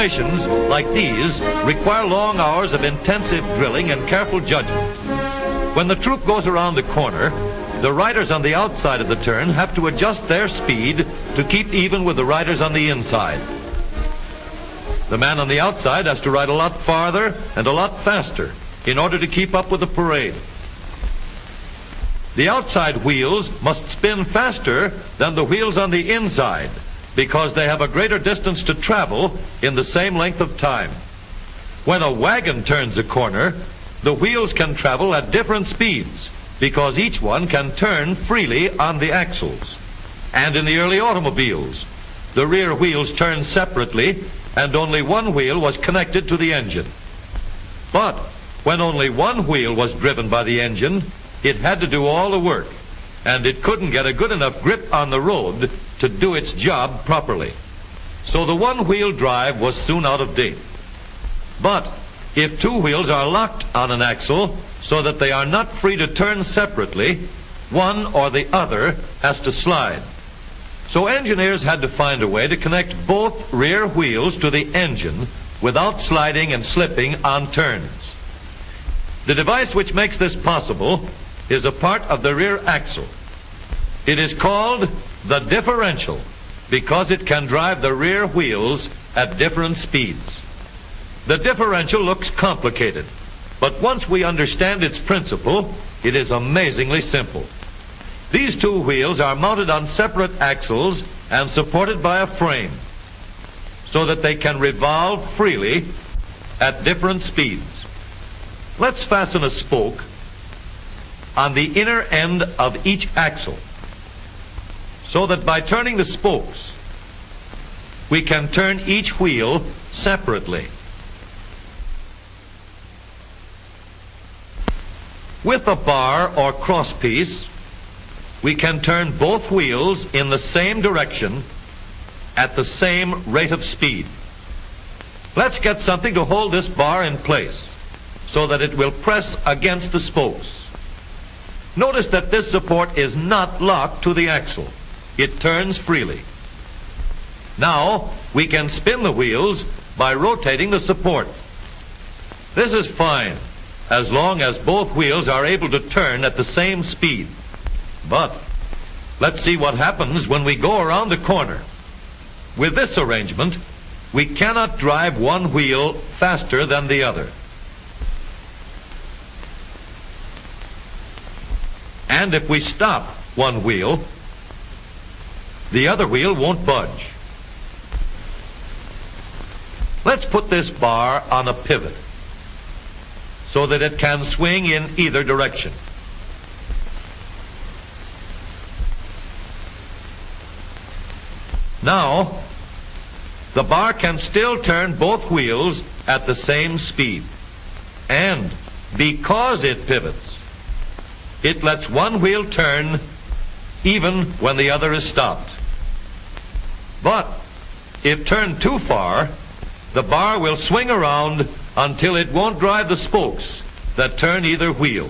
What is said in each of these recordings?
operations like these require long hours of intensive drilling and careful judgment. When the troop goes around the corner, the riders on the outside of the turn have to adjust their speed to keep even with the riders on the inside. The man on the outside has to ride a lot farther and a lot faster in order to keep up with the parade. The outside wheels must spin faster than the wheels on the inside because they have a greater distance to travel in the same length of time. When a wagon turns a corner, the wheels can travel at different speeds because each one can turn freely on the axles. And in the early automobiles, the rear wheels turned separately and only one wheel was connected to the engine. But when only one wheel was driven by the engine, it had to do all the work, and it couldn't get a good enough grip on the road to do its job properly. So the one-wheel drive was soon out of date. But if two wheels are locked on an axle so that they are not free to turn separately, one or the other has to slide. So engineers had to find a way to connect both rear wheels to the engine without sliding and slipping on turns. The device which makes this possible is a part of the rear axle. It is called the differential because it can drive the rear wheels at different speeds. The differential looks complicated, but once we understand its principle, it is amazingly simple. These two wheels are mounted on separate axles and supported by a frame so that they can revolve freely at different speeds. Let's fasten a spoke on the inner end of each axle so that by turning the spokes, we can turn each wheel separately. With a bar or crosspiece, we can turn both wheels in the same direction at the same rate of speed. Let's get something to hold this bar in place so that it will press against the spokes. Notice that this support is not locked to the axle. It turns freely. Now we can spin the wheels by rotating the support. This is fine as long as both wheels are able to turn at the same speed. But let's see what happens when we go around the corner. With this arrangement, we cannot drive one wheel faster than the other. And if we stop one wheel, the other wheel won't budge. Let's put this bar on a pivot so that it can swing in either direction. Now, the bar can still turn both wheels at the same speed. And because it pivots, it lets one wheel turn even when the other is stopped. But if turned too far, the bar will swing around until it won't drive the spokes that turn either wheel.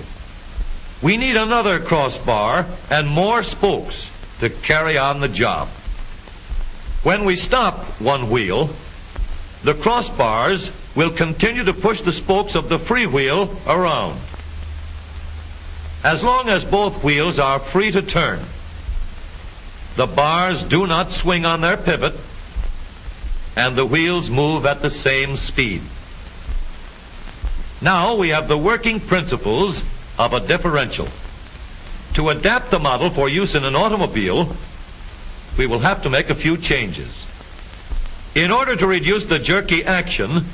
We need another crossbar and more spokes to carry on the job. When we stop one wheel, the crossbars will continue to push the spokes of the free wheel around. As long as both wheels are free to turn, the bars do not swing on their pivot, and the wheels move at the same speed. Now we have the working principles of a differential. To adapt the model for use in an automobile, we will have to make a few changes. In order to reduce the jerky action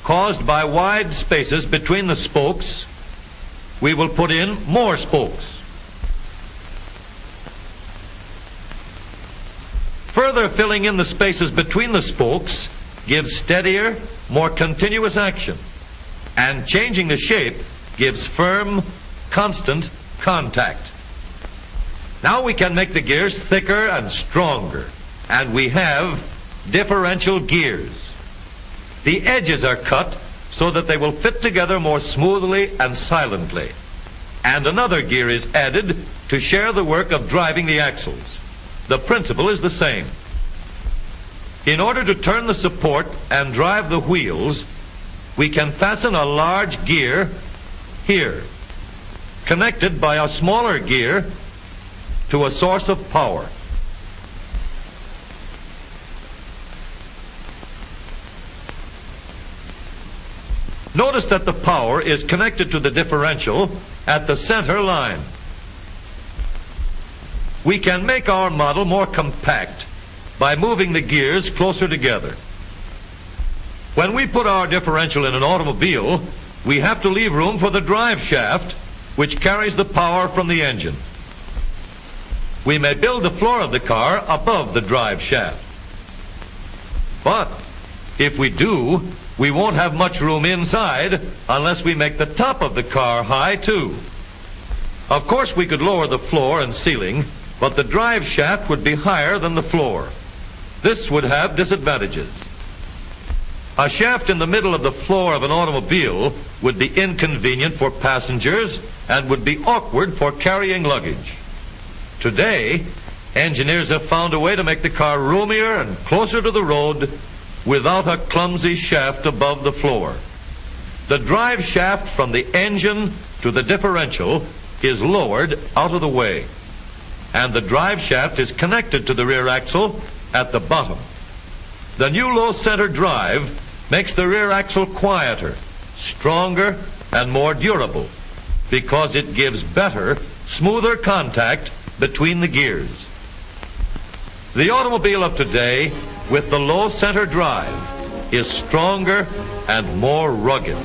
caused by wide spaces between the spokes, we will put in more spokes. Further filling in the spaces between the spokes gives steadier, more continuous action, and changing the shape gives firm, constant contact. Now we can make the gears thicker and stronger, and we have differential gears. The edges are cut so that they will fit together more smoothly and silently, and another gear is added to share the work of driving the axles. The principle is the same. In order to turn the support and drive the wheels, we can fasten a large gear here, connected by a smaller gear to a source of power. Notice that the power is connected to the differential at the center line. We can make our model more compact by moving the gears closer together. When we put our differential in an automobile, we have to leave room for the drive shaft, which carries the power from the engine. We may build the floor of the car above the drive shaft. But if we do, we won't have much room inside unless we make the top of the car high too. Of course, we could lower the floor and ceiling, but the drive shaft would be higher than the floor. This would have disadvantages. A shaft in the middle of the floor of an automobile would be inconvenient for passengers and would be awkward for carrying luggage. Today, engineers have found a way to make the car roomier and closer to the road without a clumsy shaft above the floor. The drive shaft from the engine to the differential is lowered out of the way, and the drive shaft is connected to the rear axle at the bottom. The new low center drive makes the rear axle quieter, stronger, and more durable because it gives better, smoother contact between the gears. The automobile of today with the low center drive is stronger and more rugged.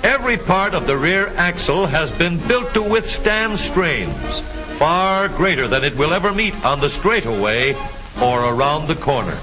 Every part of the rear axle has been built to withstand strains far greater than it will ever meet on the straightaway or around the corner.